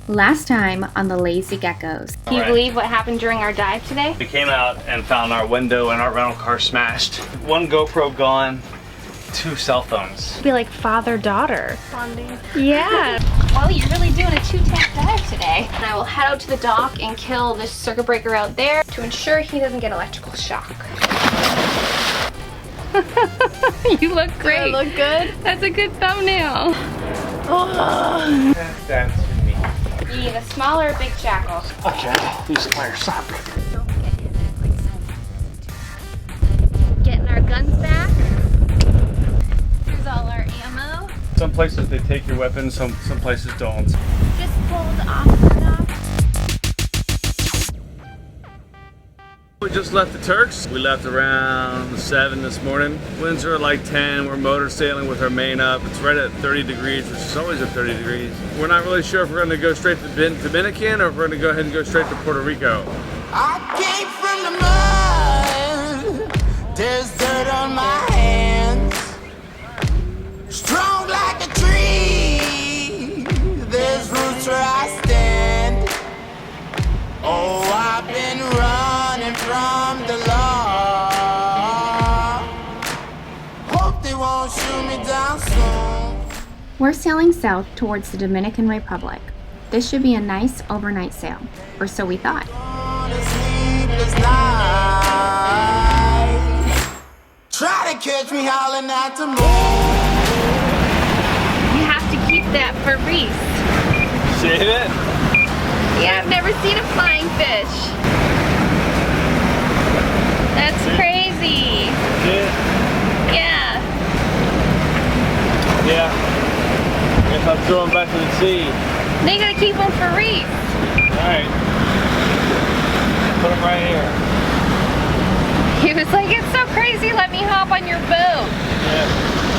Last time on the Lazy Geckos. Can you believe what happened during our dive today? We came out and found our window and our rental car smashed. One GoPro gone, 2 cell phones. Be like father-daughter. Bonding. Yeah. Well, you're really doing a 2-tank dive today. And I will head out to the dock and kill this circuit breaker out there to ensure he doesn't get electrical shock. You look great. Do I look good? That's a good thumbnail. Oh. That's me. You need a smaller or big jackal? Okay, these pliers suck. Getting our guns back. Here's all our ammo. Some places they take your weapons, some places don't. Just pulled off the dock. We just left the Turks. We left around 7 this morning. Winds are like 10. We're motor sailing with our main up. It's right at 30 degrees, which is always at 30 degrees. We're not really sure if we're going to go straight to Dominican or if we're going to go ahead and go straight to Puerto Rico. I came from the mud. There's dirt on my hands. Strong like a tree. There's roots where I stand. Oh, I've been running from the law. Hope they won't shoot me down soon. We're sailing south towards the Dominican Republic. This should be a nice overnight sail, or so we thought. On a sleepless night. Try to catch me howling at the moon. You have to keep that for Reese. See it? Yeah, I've never seen a flying fish. That's crazy. Yeah. Yeah. If I'm throwing back to the sea. They gotta keep them for Reese. Alright. Put them right here. He was like, it's so crazy, let me hop on your boat. Yeah.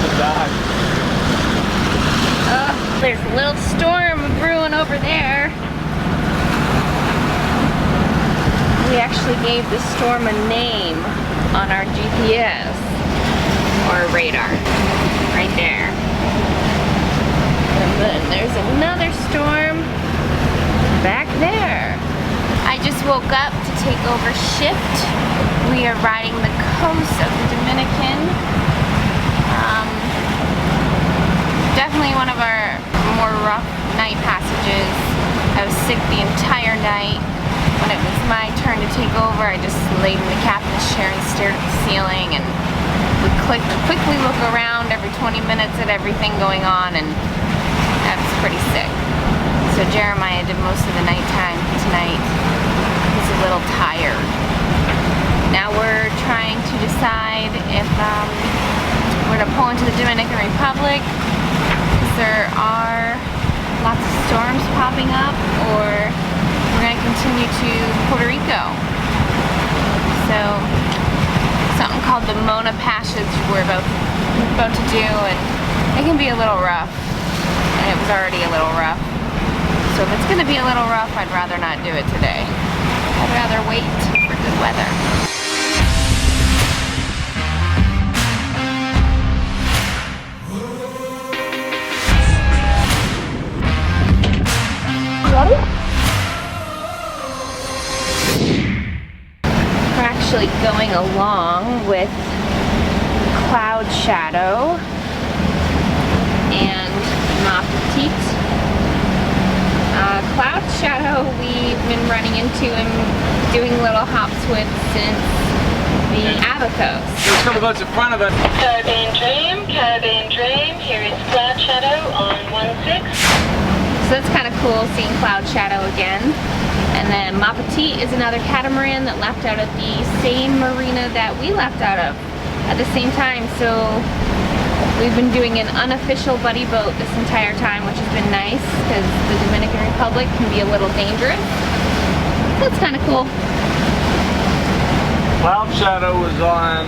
Good dog. There's a little storm brewing over there. We actually gave the storm a name on our GPS or radar, right there. And then there's another storm back there. I just woke up to take over shift. We are riding the coast of the Dominican. Definitely one of our more rough night passages. I was sick the entire night. When it was my turn to take over, I just laid in the captain's chair and stared at the ceiling and would quickly look around every 20 minutes at everything going on, and I was pretty sick. So Jeremiah did most of the nighttime tonight. He's a little tired. Now we're trying to decide if we're going to pull into the Dominican Republic, because there are lots of storms popping up, or we're going to continue to Puerto Rico. So something called the Mona Passage we're about to do, and it can be a little rough, and it was already a little rough. So if it's going to be a little rough, I'd rather not do it today. I'd rather wait for good weather. We're actually going along with Cloud Shadow and Ma Petite. Cloud Shadow we've been running into and doing little hops with since the Abacos. There's a couple boats in front of us. Caribbean Dream, here is Cloud Shadow on 16. So that's kind of cool seeing Cloud Shadow again. And then Ma Petite is another catamaran that left out of the same marina that we left out of at the same time. So we've been doing an unofficial buddy boat this entire time, which has been nice because the Dominican Republic can be a little dangerous. So it's kind of cool. Cloud Shadow was on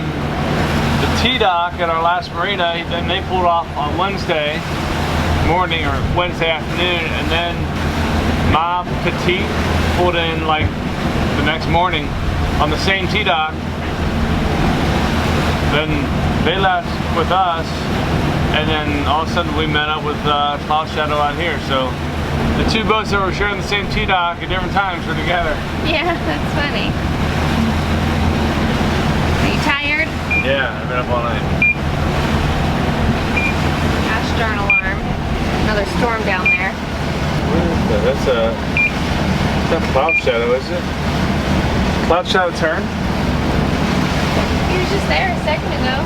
the T-dock at our last marina. Then they pulled off on Wednesday morning or Wednesday afternoon, and then Ma Petite pulled in like the next morning on the same T-dock. Then they left with us, and then all of a sudden we met up with Cloud Shadow out here. So The two boats that were sharing the same T-dock at different times were together. Yeah, that's funny. Are you tired? Yeah, I've been up all night. Gosh darn alarm. Another storm down there. That's a cloud shadow, is it? Cloud shadow turn? He was just there a second ago.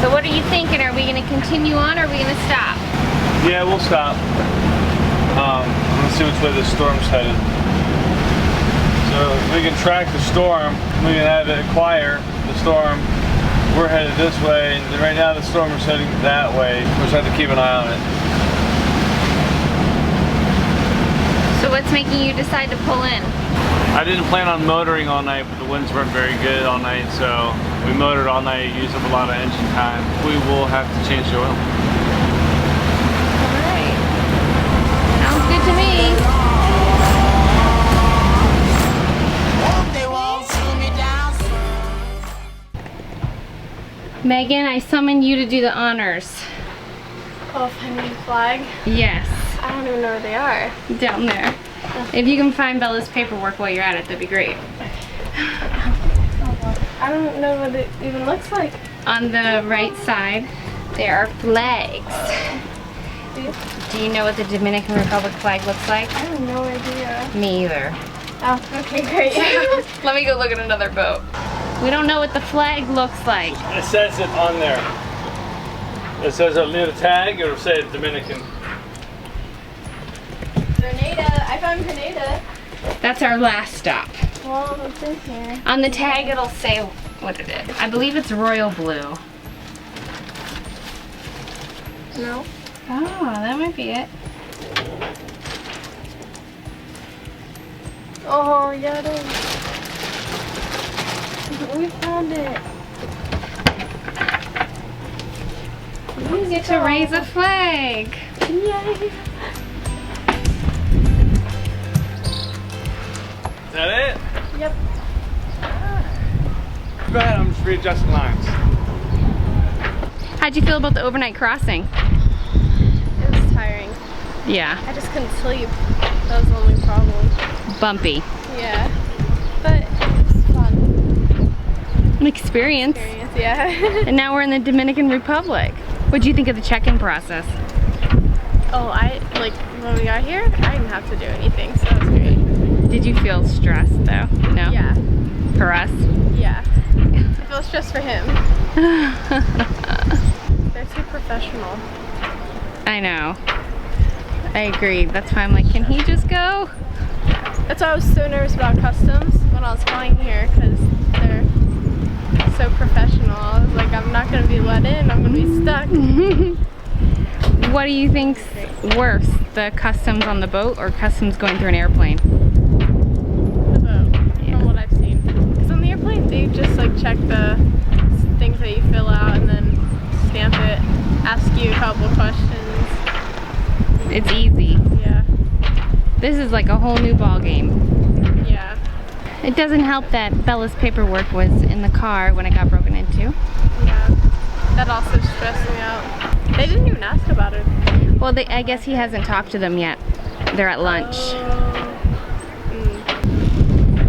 So what are you thinking? Are we going to continue on or are we going to stop? Yeah, we'll stop. Let's see which way the storm's headed. So if we can track the storm, we can have it acquire the storm. We're headed this way, and right now the storm is heading that way. We just have to keep an eye on it. So what's making you decide to pull in? I didn't plan on motoring all night, but the winds weren't very good all night, so we motored all night, used up a lot of engine time. We will have to change the oil. Alright. Sounds good to me. They won't shoot me down soon. Megan, I summoned you to do the honors. Oh, if I need a flag? Yes, I don't even know where they are. down there. If you can find Bella's paperwork while you're at it, that'd be great. I don't know what it even looks like. On the right side, there are flags. Do you know what the Dominican Republic flag looks like? I have no idea. Me either. Oh, okay, great. Let me go look at another boat. We don't know what the flag looks like. It says it on there. It says near the tag, it'll say Dominican. Grenada. I found Grenada. That's our last stop. Well, it's in here. On the tag, it'll say what it is. I believe it's royal blue. No. Oh, that might be it. Oh, yeah, it is. We found it. We get to raise a flag. Yay. Is that it? Yep. Go ahead, I'm just readjusting lines. How'd you feel about the overnight crossing? It was tiring. Yeah, I just couldn't sleep. That was the only problem. bumpy. Yeah. But it was fun. An experience. Yeah. And now we're in the Dominican Republic. What do you think of the check-in process? Oh, when we got here, I didn't have to do anything, so that was great. Did you feel stressed though? No? Yeah. For us? Yeah. I feel stressed for him. They're too professional. I know. I agree. That's why I'm like, can he just go? That's why I was so nervous about customs when I was flying here, because they're so professional. I was like, I'm not going to be let in, I'm going to be stuck. What do you think's worse, the customs on the boat or customs going through an airplane? The boat, Yeah. from what I've seen. Because on the airplane, they just check the things that you fill out and then stamp it, ask you a couple questions. It's easy. Yeah. This is like a whole new ball game. Yeah. It doesn't help that Bella's paperwork was in the car when it got broken into. Yeah. That also stressed me out. They didn't even ask about it. Well, I guess he hasn't talked to them yet. They're at lunch.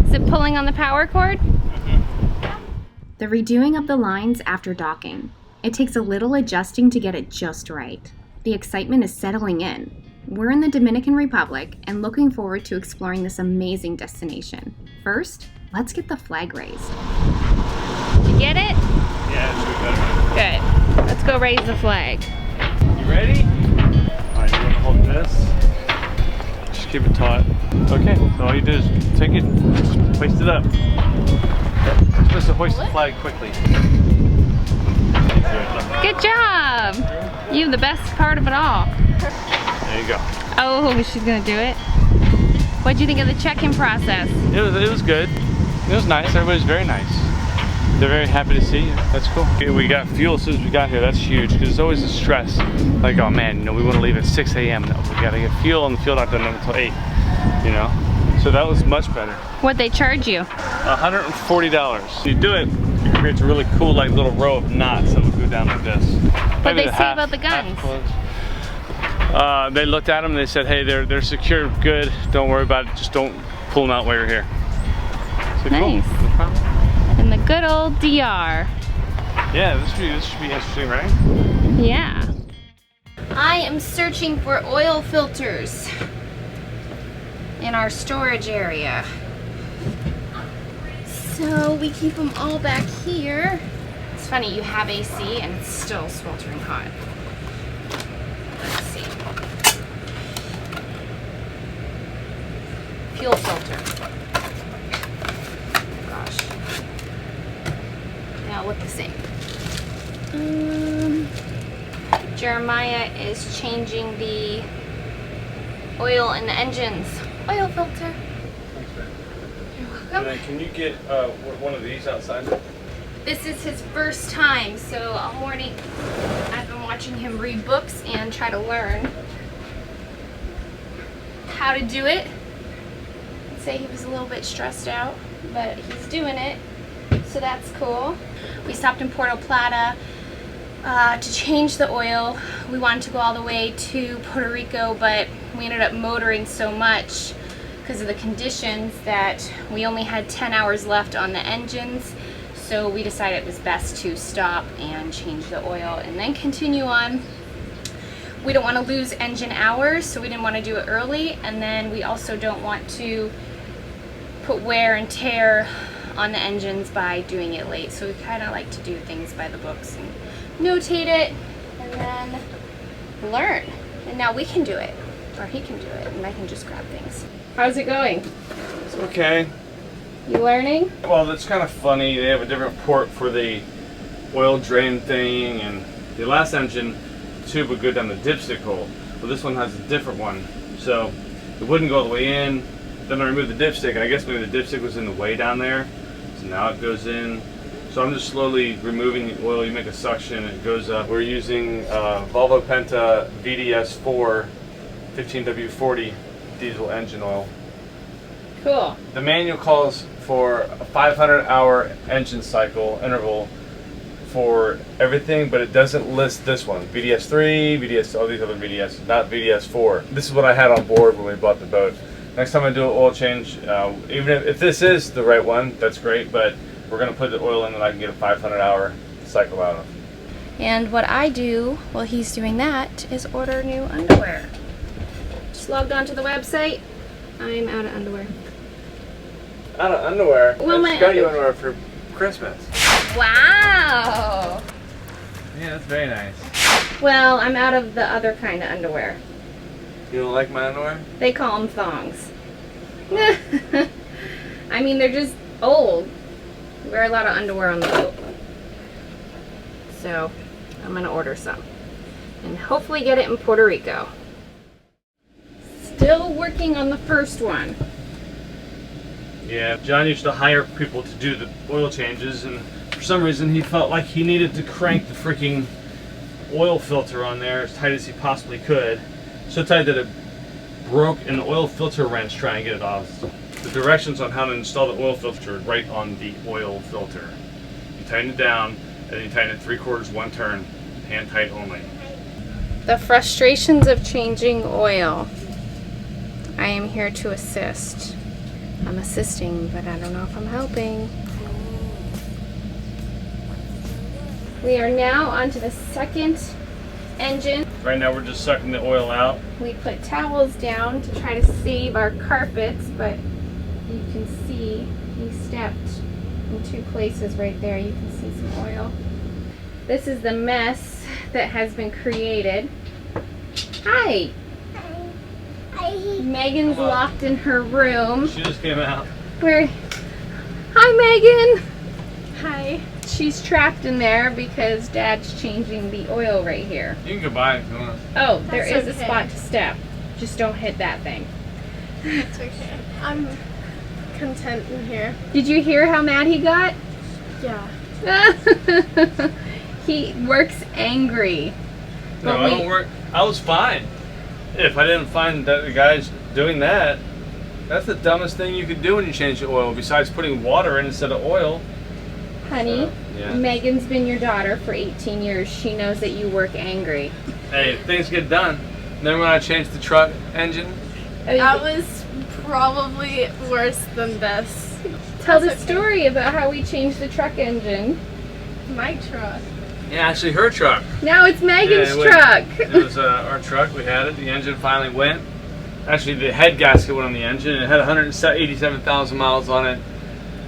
Is it pulling on the power cord? The redoing of the lines after docking. It takes a little adjusting to get it just right. The excitement is settling in. We're in the Dominican Republic and looking forward to exploring this amazing destination. First, let's get the flag raised. Did you get it? Yeah, it should be better. Good. Let's go raise the flag. You ready? Alright, you want to hold this? Just keep it taut. Okay, so all you do is take it, just hoist it up. You're supposed to hoist the flag quickly. Good job! You have the best part of it all. There you go. Oh, she's gonna do it. What'd you think of the check-in process? It was good. It was nice. Everybody's very nice. They're very happy to see you. That's cool. Okay, we got fuel as soon as we got here. That's huge because it's always a stress. Like, oh man, we want to leave at 6 a.m. No, we gotta get fuel, and the fuel not done until 8. So that was much better. What'd they charge you? $140. You do it, it creates a really cool little row of knots that will go down like this. What'd they say about the guns? They looked at them and they said, hey, they're secure, good, don't worry about it, just don't pull them out while you're here. So Nice. cool. No problem. In the good old DR. Yeah, this should be interesting, right? Yeah. I am searching for oil filters in our storage area. So we keep them all back here. It's funny, you have AC and it's still sweltering hot. Let's see. Fuel filter. Gosh. They all look the same. Jeremiah is changing the oil in the engines. Oil filter. Thanks, man. You're welcome. And then can you get one of these outside? This is his first time, so all morning I've been watching him read books and try to learn how to do it. I'd say he was a little bit stressed out, but he's doing it, so that's cool. We stopped in Puerto Plata to change the oil. We wanted to go all the way to Puerto Rico, but we ended up motoring so much because of the conditions that we only had 10 hours left on the engines. So we decided it was best to stop and change the oil and then continue on. We don't want to lose engine hours, so we didn't want to do it early, and then we also don't want to put wear and tear on the engines by doing it late. So we kind of like to do things by the books and notate it and then learn. And now we can do it, or he can do it, and I can just grab things. How's it going? It's okay. You learning? Well, that's kind of funny. They have a different port for the oil drain thing, and the last engine tube would go down the dipstick hole. Well, this one has a different one, so it wouldn't go all the way in. Then I removed the dipstick, and I guess maybe the dipstick was in the way down there, so now it goes in. So I'm just slowly removing the oil. You make a suction, it goes up. We're using Volvo Penta VDS4 15W40 diesel engine oil. Cool. The manual calls for a 500-hour engine cycle interval for everything, but it doesn't list this one. VDS3, VDS, all these other VDS, not VDS4. This is what I had on board when we bought the boat. Next time I do an oil change, even if this is the right one, that's great, but we're going to put the oil in and I can get a 500-hour cycle out of. And what I do while he's doing that is order new underwear. Just logged onto the website. I'm out of underwear. Out of underwear? Well, I just got you underwear for Christmas. Wow! Yeah, that's very nice. Well, I'm out of the other kind of underwear. You don't like my underwear? They call them thongs. I mean, they're just old. We wear a lot of underwear on the boat. So, I'm gonna order some. And hopefully get it in Puerto Rico. Still working on the first one. Yeah, John used to hire people to do the oil changes, and for some reason he felt like he needed to crank the freaking oil filter on there as tight as he possibly could. So tight that it broke an oil filter wrench trying to get it off. The directions on how to install the oil filter are right on the oil filter. You tighten it down, and then you tighten it 3/4, 1 turn, hand tight only. The frustrations of changing oil. I am here to assist. I'm assisting, but I don't know if I'm helping. We are now onto the second engine. Right now we're just sucking the oil out. We put towels down to try to save our carpets, but you can see he stepped in 2 places right there. You can see some oil. This is the mess that has been created. Hi! Megan's locked in her room. She just came out. Hi, Megan! Hi. She's trapped in there because Dad's changing the oil right here. You can go by if you want. Oh, there is That's a okay. spot to step. Just don't hit that thing. It's okay. I'm content in here. Did you hear how mad he got? Yeah. He works angry. No, But I don't work. I was fine. If I didn't find that the guys doing that, that's the dumbest thing you could do when you change the oil, besides putting water in instead of oil. Honey, Yeah. Megan's been your daughter for 18 years. She knows that you work angry. Hey, things get done. Then when I changed the truck engine, That was probably worse than this. Tell the That's okay. story about how we changed the truck engine. My truck. yeah, actually her truck. Now it's Megan's Yeah, it went- truck. It was our truck. We had it. The engine finally went. Actually, the head gasket went on the engine. It had 187,000 miles on it.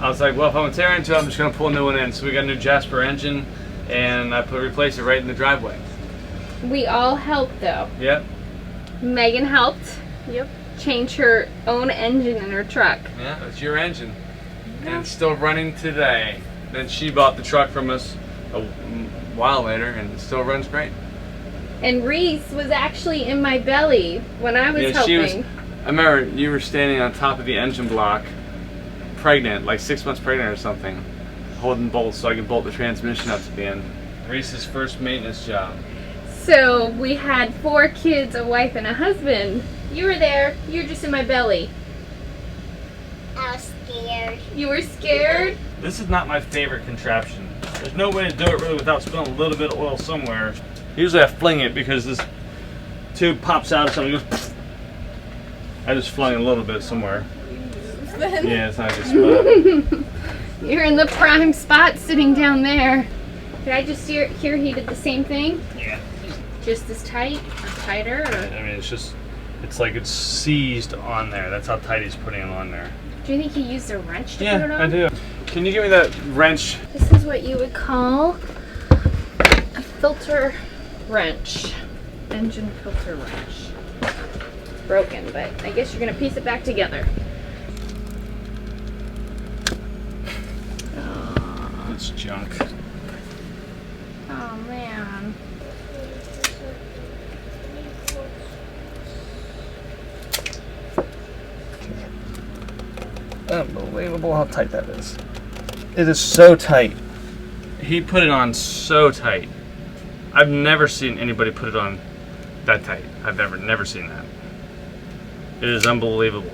I was like, well, if I'm gonna tear into it, I'm just gonna pull a new one in. So we got a new Jasper engine, and I replaced it right in the driveway. We all helped though. Yep. Megan helped Yep. change her own engine in her truck. Yeah, it's your engine, and it's still running today. Then she bought the truck from us a while later, and it still runs great. And Reese was actually in my belly when I was helping. she was. I remember you were standing on top of the engine block, pregnant, like 6 months pregnant or something, holding bolts so I could bolt the transmission up to the end. Reese's first maintenance job. So we had 4 kids, a wife, and a husband. You were there. You were just in my belly. I was scared. You were scared? This is not my favorite contraption. There's no way to do it really without spilling a little bit of oil somewhere. Usually I fling it because this tube pops out or something. Goes, I just flung it a little bit somewhere. Yeah, it's not just spot. You're in the prime spot sitting down there. Did I just hear he did the same thing? Yeah. Just as tight or tighter? Or? I mean, it's like it's seized on there. That's how tight he's putting it on there. Do you think he used a wrench to put it on? I do. Can you give me that wrench? This is what you would call a filter wrench. Engine filter wrench. Broken, but I guess you're gonna piece it back together. It's junk. Oh man. Unbelievable how tight that is. It is so tight. He put it on so tight. I've never seen anybody put it on that tight. I've never seen that. It is unbelievable.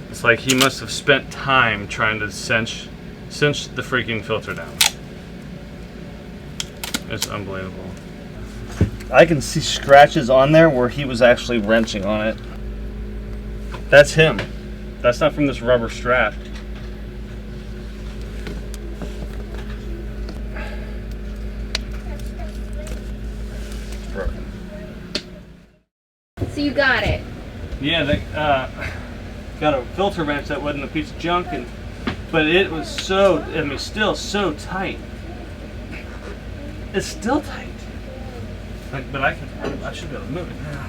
It's like he must have spent time trying to cinch the freaking filter down. It's unbelievable. I can see scratches on there where he was actually wrenching on it. That's him. That's not from this rubber strap. Broken. So you got it. Yeah, they got a filter wrench that wasn't a piece of junk, but it was so, I mean, still so tight. It's still tight. Like, but I should be able to move it now.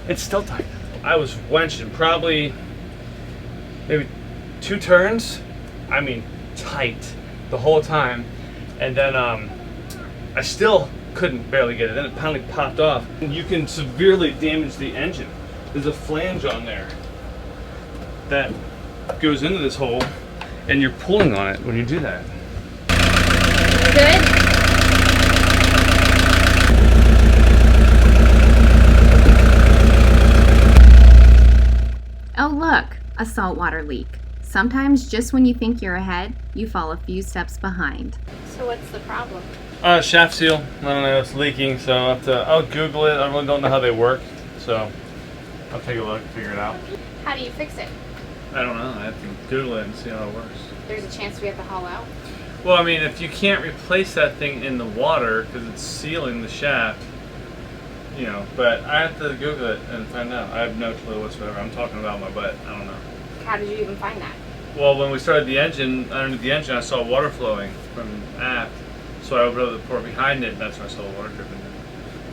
It's still tight. I was wenching probably maybe 2 turns. I mean, tight the whole time, and then I still couldn't barely get it. Then it finally popped off. You can severely damage the engine. There's a flange on there that goes into this hole, and you're pulling on it when you do that. Good? Oh look, a saltwater leak. Sometimes just when you think you're ahead, you fall a few steps behind. So what's the problem? Shaft seal. I don't know, it's leaking, so I'll Google it. I really don't know how they work, so I'll take a look, figure it out. How do you fix it? I don't know. I have to Google it and see how it works. There's a chance we have to haul out. Well, I mean, if you can't replace that thing in the water because it's sealing the shaft, you know, but I have to Google it and find out. I have no clue whatsoever. I'm talking about my butt. I don't know. How did you even find that? Well, when we started the engine, underneath the engine, I saw water flowing from aft. So I opened up the port behind it, and that's when I saw the water dripping.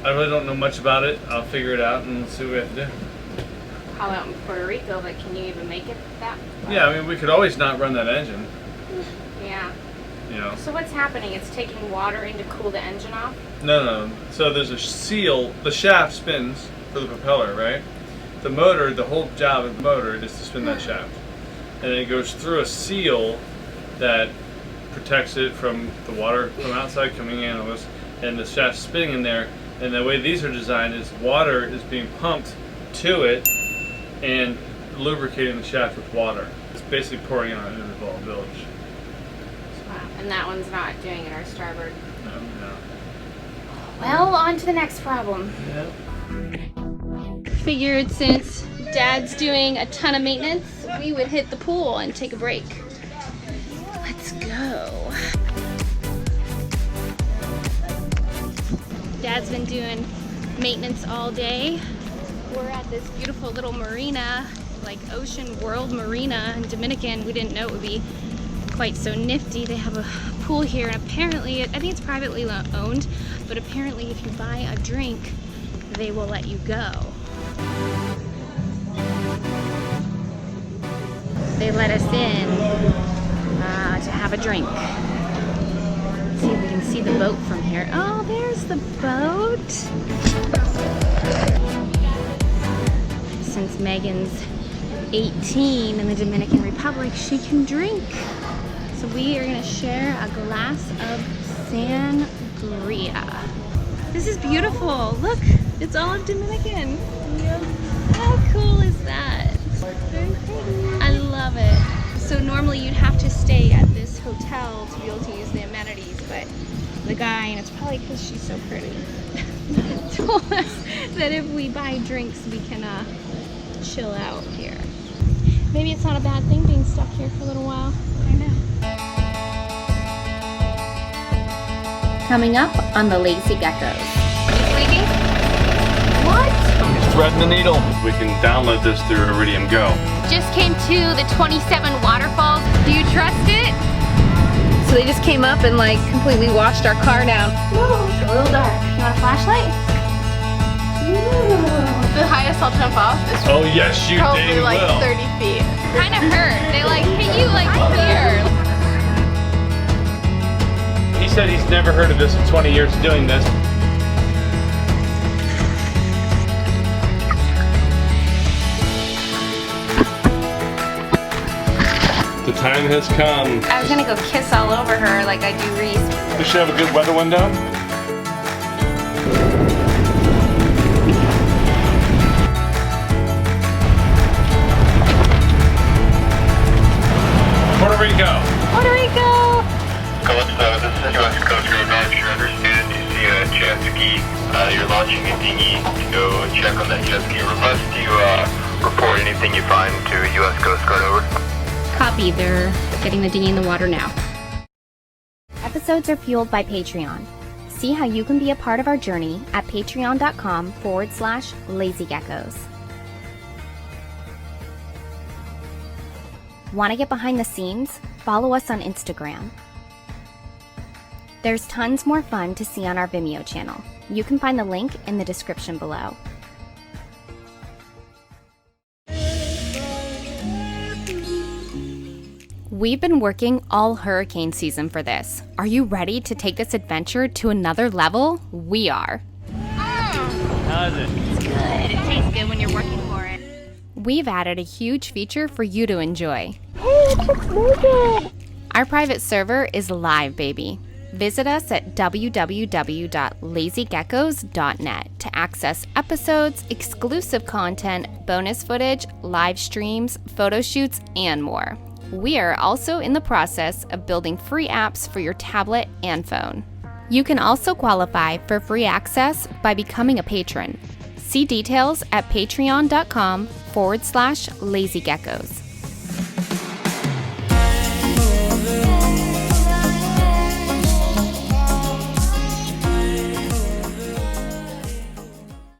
I really don't know much about it. I'll figure it out and see what we have to do. Haul out in Puerto Rico, but can you even make it that far? Yeah, I mean, we could always not run that engine, Yeah. you know. So what's happening? It's taking water in to cool the engine off? No. So there's a seal. The shaft spins for the propeller, right? The motor, the whole job of the motor is to spin that shaft. And it goes through a seal that protects it from the water from outside coming in, and the shaft spinning in there. And the way these are designed is water is being pumped to it and lubricating the shaft with water. It's basically pouring on it into the ball bilge. Wow. And that one's not doing it, our starboard. No. Well, on to the next problem. Figured since Dad's doing a ton of maintenance, we would hit the pool and take a break. Let's go. Dad's been doing maintenance all day. We're at this beautiful little marina, like Ocean World Marina in Dominican. We didn't know it would be quite so nifty. They have a pool here, and apparently, I think it's privately owned, but apparently if you buy a drink, they will let you go. They let us in to have a drink. Let's see if we can see the boat from here. Oh, there's the boat. Since Megan's 18 in the Dominican Republic, she can drink. So we are gonna share a glass of sangria. This is beautiful. Look, it's all in Dominican. How cool is that? Very pretty. I love it. So normally you'd have to stay at this hotel to be able to use the amenities, but the guy, and it's probably because she's so pretty, told us that if we buy drinks, we can chill out here. Maybe it's not a bad thing being stuck here for a little while. I know. Coming up on the Lazy Geckos. Are you sleeping? What? He's threading the needle. We can download this through Iridium Go. Just came to the 27 waterfalls. Do you trust it? So they just came up and like completely washed our car down. It's a little dark. You want a flashlight? The highest I'll jump off is Oh yes, you probably dang like will. 30 feet. Kind of hurt. They like hit you like here. He said he's never heard of this in 20 years of doing this. The time has come. I was gonna go kiss all over her like I do Reese. We should have a good weather window. Puerto Rico. Puerto Rico! Calypso, this is U.S. Coast Guard. Not sure understand. You see a jet ski. You're launching a dinghy to go check on that jet ski. Request you report anything you find to U.S. Coast Guard. Over. Copy, they're getting the dinghy in the water now. Episodes are fueled by Patreon. See how you can be a part of our journey at patreon.com/lazygeckos. Want to get behind the scenes? Follow us on Instagram. There's tons more fun to see on our Vimeo channel. You can find the link in the description below. We've been working all hurricane season for this. Are you ready to take this adventure to another level? We are. How is it? It's good. It tastes good when you're working for it. We've added a huge feature for you to enjoy. Our private server is live, baby. Visit us at www.lazygeckos.net to access episodes, exclusive content, bonus footage, live streams, photo shoots, and more. We are also in the process of building free apps for your tablet and phone. You can also qualify for free access by becoming a patron. See details at patreon.com/lazygeckos.